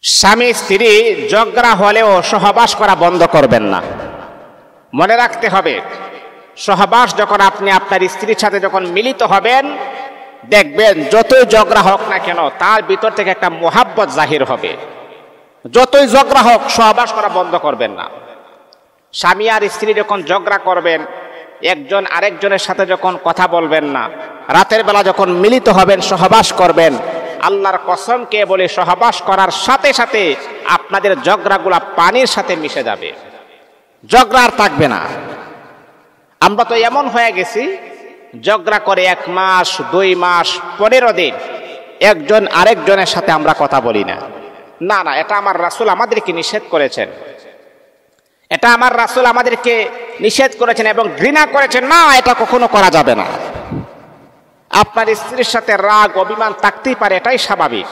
স্বামী স্ত্রী ঝগড়া হলেও সহবাস করা বন্ধ করবেন না। মনে রাখতে হবে, সহবাস যখন আপনি আপনার স্ত্রীর সাথে যখন মিলিত হবেন, দেখবেন যতই ঝগড়া হোক না কেন তার ভিতর থেকে একটা মোহাব্বত জাহির হবে। যতই ঝগড়া হোক সহবাস করা বন্ধ করবেন না। স্বামী আর স্ত্রী যখন ঝগড়া করবেন, একজন আরেকজনের সাথে যখন কথা বলবেন না, রাতের বেলা যখন মিলিত হবেন সহবাস করবেন, আল্লাহর কসম কে বলে সহবাস করার সাথে সাথে আপনাদের ঝগড়াগুলা পানির সাথে মিশে যাবে, ঝগড়া আর থাকবে না। আমরা তো এমন হয়ে গেছি, ঝগড়া করে 1 মাস 2 মাস 15 দিন একজন আরেকজনের সাথে আমরা কথা বলি না। না না, এটা আমার রাসূল আমাদেরকে নিষেধ করেছেন, এটা আমার রাসূল আমাদেরকে নিষেধ করেছেন এবং ঘৃণা করেছেন। না, এটা কখনো করা যাবে না। আপনার স্ত্রীর সাথে রাগ অভিমান থাকতেই পারে, এটাই স্বাভাবিক।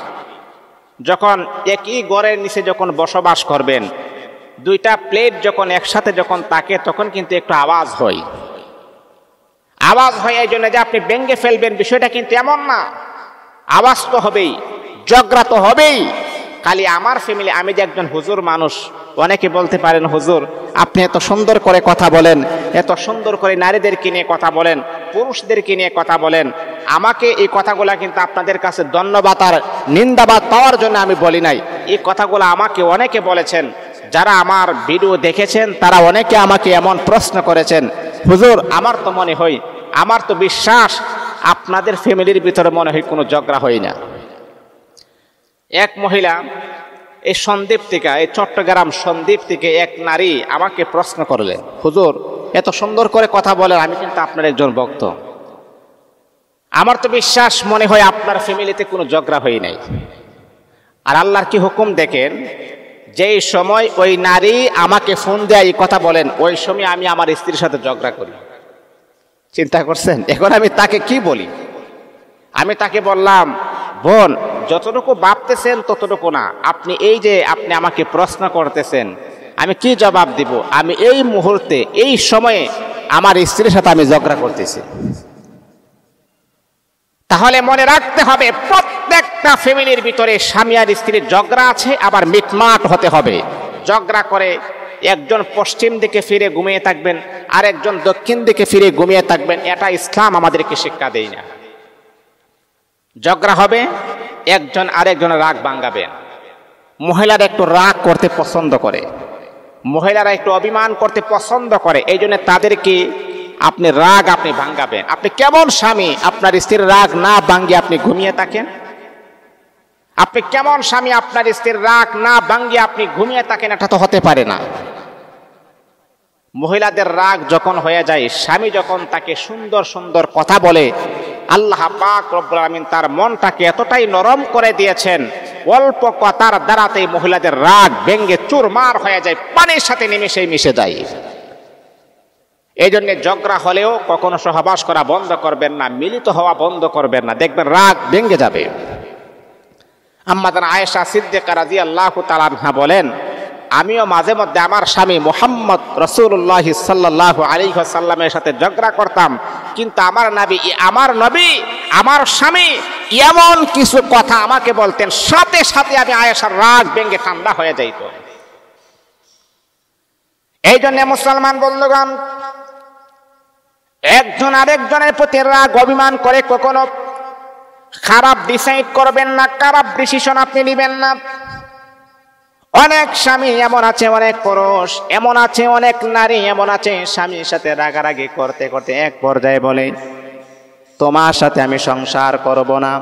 যখন একই ঘরের নিচে যখন বসবাস করবেন, 2টা প্লেট যখন একসাথে যখন থাকে তখন কিন্তু একটু আওয়াজ হয়। আওয়াজ হয় এই জন্য যে আপনি ভেঙে ফেলবেন, বিষয়টা কিন্তু এমন না। আওয়াজ তো হবেই, ঝগড়া তো হবেই। খালি আমার ফ্যামিলি, আমি যে একজন হুজুর মানুষ, অনেকে বলতে পারেন হুজুর আপনি এত সুন্দর করে কথা বলেন, এত সুন্দর করে নারীদেরকে নিয়ে কথা বলেন, পুরুষদেরকে নিয়ে কথা বলেন। আমাকে এই কথাগুলা কিন্তু আপনাদের কাছে ধন্যবাদ আর নিন্দাবাদ পাওয়ার জন্য আমি বলি নাই। এই কথাগুলো আমাকে অনেকে বলেছেন, যারা আমার ভিডিও দেখেছেন তারা অনেকে আমাকে এমন প্রশ্ন করেছেন, হুজুর আমার তো মনে হয়, আমার তো বিশ্বাস আপনাদের ফ্যামিলির ভিতরে মনে হয় কোনো ঝগড়া হয় না। এক মহিলা এই সন্দ্বীপ থেকে, এই চট্টগ্রাম সন্দ্বীপ থেকে এক নারী আমাকে প্রশ্ন করলেন, হুজুর এত সুন্দর করে কথা বলেন, আমি কিন্তু আপনার একজন ভক্ত, আমার তো বিশ্বাস মনে হয় আপনার ফ্যামিলিতে কোনো ঝগড়া হয় নাই। আর আল্লাহর কি হুকুম দেখেন, যেই সময় ওই নারী আমাকে ফোন দেয় এই কথা বলেন, ওই সময় আমি আমার স্ত্রীর সাথে ঝগড়া করি। চিন্তা করছেন? এখন আমি তাকে কি বলি? আমি তাকে বললাম, বোন যতটুকু ভাবতেছেন ততটুকু না, আপনি এই যে আপনি আমাকে প্রশ্ন করতেছেন, আমি কি জবাব দিব? আমি এই মুহূর্তে এই সময়ে আমার স্ত্রীর সাথে আমি ঝগড়া করতেছি। তাহলে মনে রাখতে হবে, প্রত্যেকটা ফ্যামিলির ভিতরে স্বামী আর স্ত্রীর ঝগড়া আছে, আবার মিটমাট হতে হবে। ঝগড়া করে একজন পশ্চিম দিকে ফিরে ঘুমিয়ে থাকবেন, আর একজন দক্ষিণ দিকে ফিরে ঘুমিয়ে থাকবেন, এটা ইসলাম আমাদেরকে শিক্ষা দেয় না। ঝগড়া হবে, একজন আরেকজনের রাগ ভাঙাবেন। মহিলারা একটু রাগ করতে পছন্দ করে, মহিলারা একটু অভিমান করতে পছন্দ করে, এই জন্য তাদেরকে আপনি রাগ আপনি ভাঙাবেন। আপনি কেমন স্বামী আপনার স্ত্রীর রাগ না ভাঙিয়ে আপনি ঘুমিয়ে থাকেন? আপনি কেমন স্বামী আপনার স্ত্রীর রাগ না ভাঙিয়ে আপনি ঘুমিয়ে থাকেন? এটা তো হতে পারে না। মহিলাদের রাগ যখন হয়ে যায়, স্বামী যখন তাকে সুন্দর সুন্দর কথা বলে, আল্লাহ পাক রব্বুল আলামিন তার মনটাকে এতটাই নরম করে দিয়েছেন, অল্প কথার দ্বারাতেই মহিলাদের রাগ ভেঙে চুরমার হয়ে যায়, পানির সাথে নিমেষেই মিশে যায়। এই জন্য ঝগড়া হলেও কখনো সহবাস করা বন্ধ করবেন না, মিলিত হওয়া বন্ধ করবেন না, দেখবেন রাগ ভেঙে যাবে। আম্মা জান আয়েশা সিদ্দিকা রাদিয়াল্লাহু তাআলা আনহা বলেন, আমিও মাঝে মধ্যে আমার স্বামী মুহাম্মদ রাসূলুল্লাহ সাল্লাল্লাহু আলাইহি ওয়াসাল্লামের সাথে ঝগড়া করতাম, কিন্তু আমার নবী আমার স্বামী এমন কিছু কথা আমাকে বলতেন, সাথে সাথে আমি আয়েশার রাগ ভেঙে ঠান্ডা হয়ে যাইত। এই জন্য মুসলমান বন্ধুগণ, একজন আরেকজনের প্রতি রাগ অভিমান করে কখনো খারাপ ডিসাইড করবেন না, খারাপ ডিসিশন আপনি নেবেন না। অনেক স্বামী এমন আছে, অনেক পুরুষ এমন আছে, অনেক নারী এমন আছে, স্বামীর সাথে রাগারাগি করতে করতে এক পর্যায়ে বলে, তোমার সাথে আমি সংসার করব না।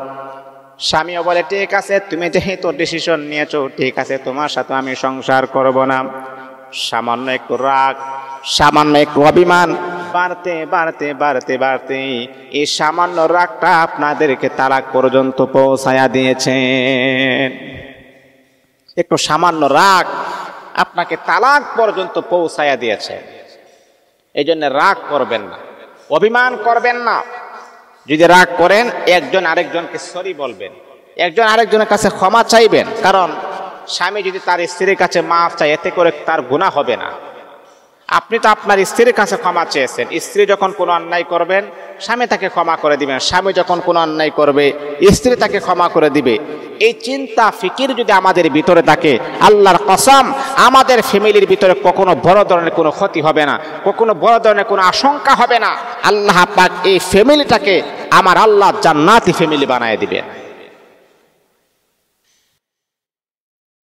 স্বামীও বলে, ঠিক আছে তুমি যেহেতু ডিসিশন নিয়েছো, ঠিক আছে তোমার সাথে আমি সংসার করব না। সামান্য একটু রাগ, সামান্য একটু অভিমান বাড়তে বাড়তে বাড়তে বাড়তে এই সামান্য রাগটা আপনাদেরকে তালাক পর্যন্ত পৌঁছায়া দিয়েছেন। একটু সামান্য রাগ আপনাকে তালাক পর্যন্ত পৌঁছায়া দিয়েছে। এই জন্য রাগ করবেন না, অভিমান করবেন না। যদি রাগ করেন, একজন আরেকজনকে সরি বলবেন, একজন আরেকজনের কাছে ক্ষমা চাইবেন। কারণ স্বামী যদি তার স্ত্রীর কাছে মাফ চায়, এতে করে তার গুনাহ হবে না। আপনি তো আপনার স্ত্রীর কাছে ক্ষমা চেয়েছেন, স্ত্রী যখন কোনো অন্যায় করবেন স্বামী তাকে ক্ষমা করে দিবেন, স্বামী যখন কোনো অন্যায় করবে স্ত্রী তাকে ক্ষমা করে দিবে। এই চিন্তা ফিকির যদি আমাদের ভিতরে থাকে, আল্লাহর কসম আমাদের ফ্যামিলির ভিতরে কখনো বড় ধরনের কোনো ক্ষতি হবে না, কখনো বড় ধরনের কোনো আশঙ্কা হবে না। আল্লাহ পাক এই ফ্যামিলিটাকে আমার আল্লাহ জান্নাতি ফ্যামিলি বানায় দিবেন।